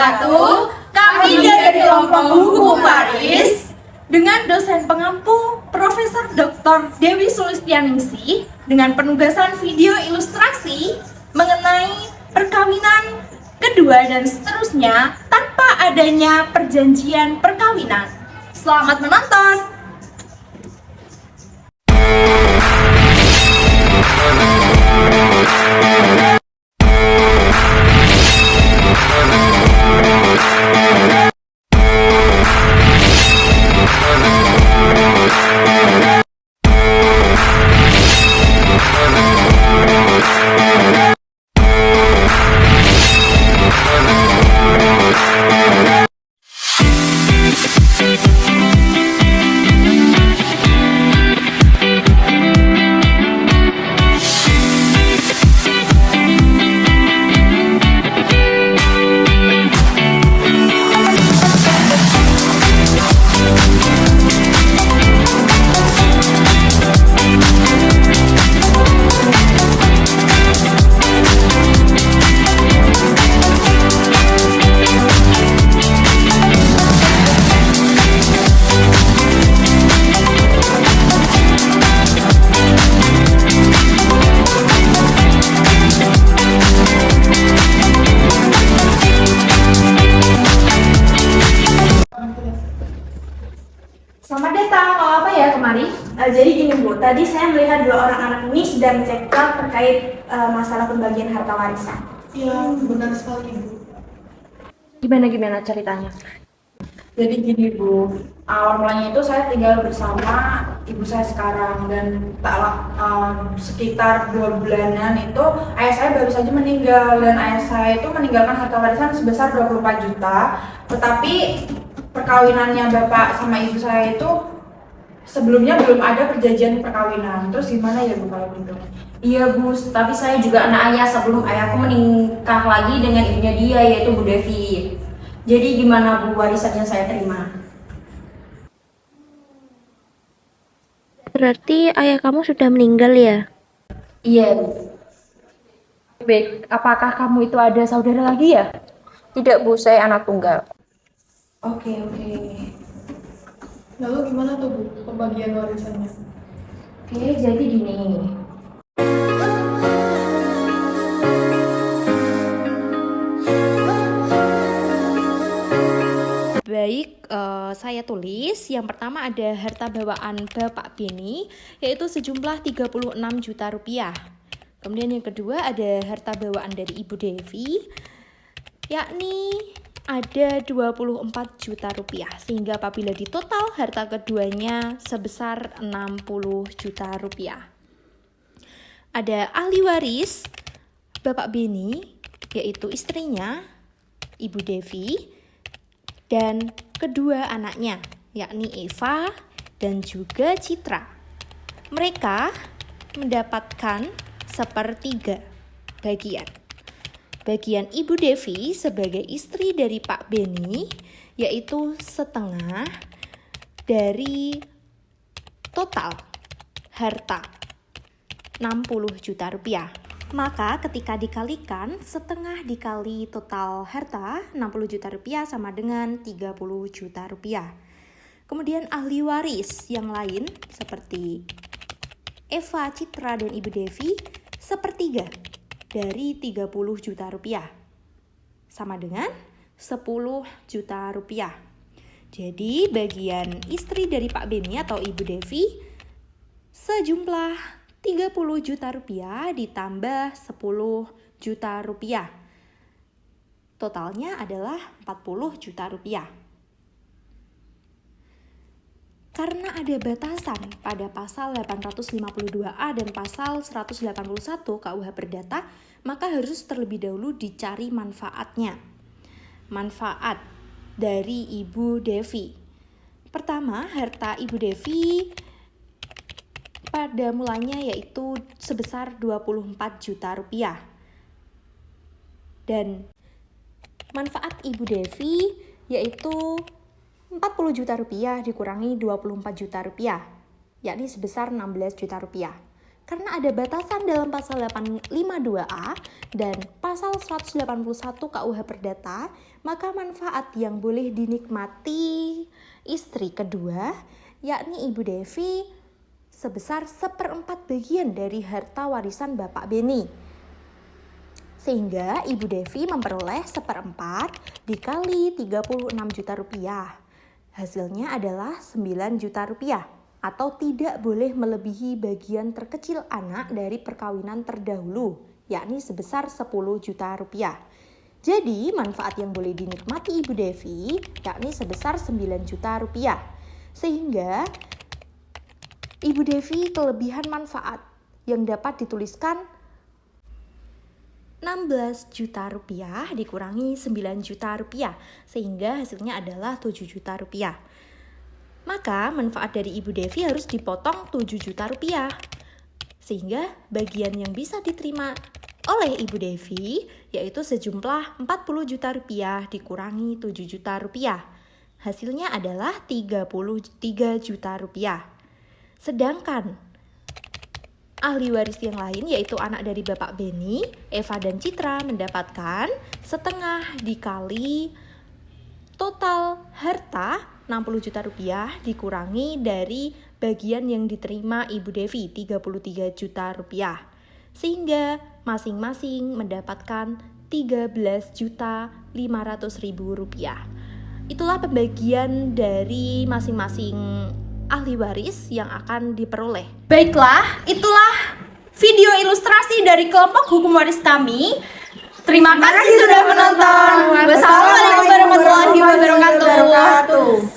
wabarakatuh. Kami dari kelompok Hukum Waris dengan dosen pengampu Profesor Dr. Dewi Sulistianingsih dengan penugasan video ilustrasi mengenai perkawinan kedua dan seterusnya tanpa adanya perjanjian perkawinan. Selamat menonton. Selamat datang, mau apa ya kemari? Jadi gini Bu, tadi saya melihat dua orang anak ini sedang cekcok terkait masalah pembagian harta warisan. Iya, benar sekali Ibu. Gimana ceritanya? Jadi gini Bu, awal mulanya itu saya tinggal bersama ibu saya sekarang dan sekitar 2 bulanan itu ayah saya baru saja meninggal dan ayah saya itu meninggalkan harta warisan sebesar 24 juta. Tetapi perkawinannya bapak sama ibu saya itu sebelumnya belum ada perjanjian perkawinan. Terus gimana ya Bu kalau gitu? Iya Bu, tapi saya juga anak ayah sebelum ayahku menikah lagi dengan ibunya dia yaitu Bu Devi. Jadi gimana Bu warisannya saya terima? Berarti ayah kamu sudah meninggal ya? Iya Bu. Baik, apakah kamu itu ada saudara lagi ya? Tidak Bu, saya anak tunggal. Oke. Lalu gimana tuh Bu pembagian warisannya? Oke, jadi gini. Baik, saya tulis. Yang pertama ada harta bawaan Bapak Beni, yaitu sejumlah 36 juta rupiah. Kemudian yang kedua ada harta bawaan dari Ibu Devi, yakni ada 24 juta rupiah. Sehingga apabila ditotal harta keduanya sebesar 60 juta rupiah. Ada ahli waris Bapak Beni, yaitu istrinya Ibu Devi, dan kedua anaknya, yakni Eva dan juga Citra. Mereka mendapatkan sepertiga bagian. Bagian Ibu Devi sebagai istri dari Pak Beni, yaitu setengah dari total harta 60 juta rupiah. Maka ketika dikalikan, setengah dikali total harta 60 juta rupiah sama dengan 30 juta rupiah. Kemudian ahli waris yang lain seperti Eva, Citra, dan Ibu Devi sepertiga dari 30 juta rupiah. Sama dengan 10 juta rupiah. Jadi bagian istri dari Pak Beni atau Ibu Devi sejumlah 30 juta rupiah ditambah 10 juta rupiah. Totalnya adalah 40 juta rupiah. Karena ada batasan pada pasal 852A dan pasal 181 KUH Perdata, maka harus terlebih dahulu dicari manfaatnya. Manfaat dari Ibu Devi. Pertama, harta Ibu Devi pada mulanya yaitu sebesar 24 juta rupiah. Dan manfaat Ibu Devi yaitu 40 juta rupiah dikurangi 24 juta rupiah, yakni sebesar 16 juta rupiah. karena ada batasan dalam pasal 852A dan pasal 181 KUH Perdata, maka manfaat yang boleh dinikmati istri kedua, yakni Ibu Devi, sebesar 1/4 bagian dari harta warisan Bapak Beni. Sehingga Ibu Devi memperoleh 1/4 dikali 36 juta rupiah. Hasilnya adalah 9 juta rupiah. Atau tidak boleh melebihi bagian terkecil anak dari perkawinan terdahulu, yakni sebesar 10 juta rupiah. Jadi manfaat yang boleh dinikmati Ibu Devi yakni sebesar 9 juta rupiah. Sehingga Ibu Devi kelebihan manfaat yang dapat dituliskan 16 juta rupiah dikurangi 9 juta rupiah, sehingga hasilnya adalah 7 juta rupiah. Maka manfaat dari Ibu Devi harus dipotong 7 juta rupiah. Sehingga bagian yang bisa diterima oleh Ibu Devi yaitu sejumlah 40 juta rupiah dikurangi 7 juta rupiah. Hasilnya adalah 33 juta rupiah. Sedangkan ahli waris yang lain yaitu anak dari Bapak Beni, Eva dan Citra mendapatkan setengah dikali total harta 60 juta rupiah dikurangi dari bagian yang diterima Ibu Devi 33 juta rupiah. Sehingga masing-masing mendapatkan 13.500.000 rupiah. Itulah pembagian dari masing-masing ahli waris yang akan diperoleh. Baiklah, itulah video ilustrasi dari kelompok hukum waris kami. Terima kasih sudah menonton. Wassalamualaikum warahmatullahi wabarakatuh.